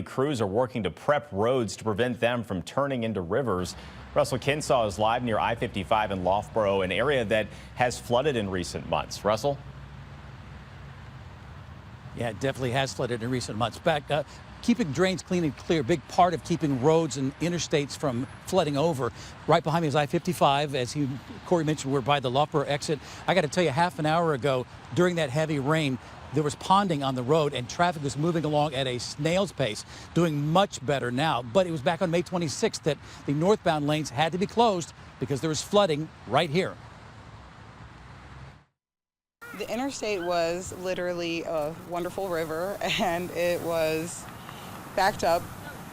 Crews are working to prep roads to prevent them from turning into rivers. Russell Kinsaw is live near I-55 in Loughborough, an area that has flooded in recent months. Russell? Yeah, it definitely has flooded in recent months. Keeping drains clean and clear, big part of keeping roads and interstates from flooding over. Right behind me is I-55. As Corey mentioned, we're by the Loughborough exit. I got to tell you, half an hour ago, during that heavy rain, there was ponding on the road and traffic was moving along at a snail's pace, doing much better now. But it was back on May 26th that the northbound lanes had to be closed because there was flooding right here. The interstate was literally a wonderful river, and it was backed up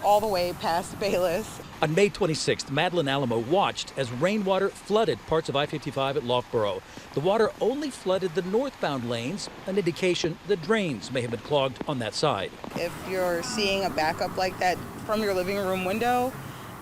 all the way past Bayless. On May 26th, Madeline Alamo watched as rainwater flooded parts of I-55 at Loughborough. The water only flooded the northbound lanes, an indication the drains may have been clogged on that side. If you're seeing a backup like that from your living room window,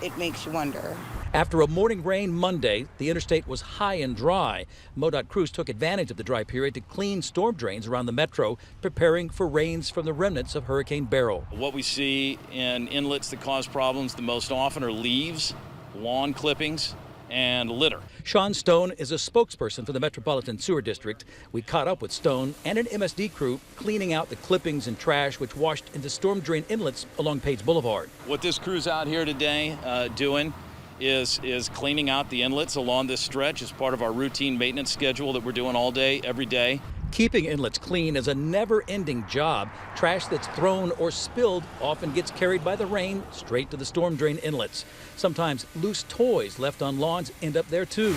it makes you wonder. After a morning rain Monday, the interstate was high and dry. MoDOT crews took advantage of the dry period to clean storm drains around the metro, preparing for rains from the remnants of Hurricane Beryl. What we see in inlets that cause problems the most often are leaves, lawn clippings, and litter. Sean Stone is a spokesperson for the Metropolitan Sewer District. We caught up with Stone and an MSD crew cleaning out the clippings and trash which washed into storm drain inlets along Page Boulevard. What this crew's out here today doing is cleaning out the inlets along this stretch as part of our routine maintenance schedule that we're doing all day, every day. Keeping inlets clean is a never-ending job. Trash that's thrown or spilled often gets carried by the rain straight to the storm drain inlets. Sometimes loose toys left on lawns end up there too.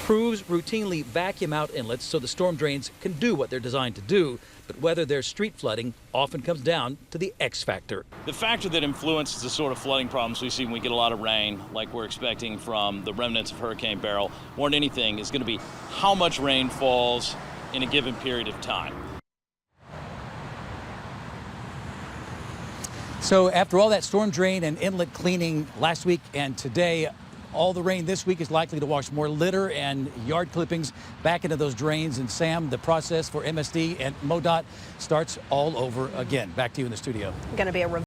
Crews routinely vacuum out inlets so the storm drains can do what they're designed to do, but whether there's street flooding often comes down to the X factor. The factor that influences the sort of flooding problems we see when we get a lot of rain, like we're expecting from the remnants of Hurricane Beryl, more than anything, is going to be how much rain falls in a given period of time. So after all that storm drain and inlet cleaning last week and today, all the rain this week is likely to wash more litter and yard clippings back into those drains. And Sam, the process for MSD and MoDOT starts all over again. Back to you in the studio. Going to be a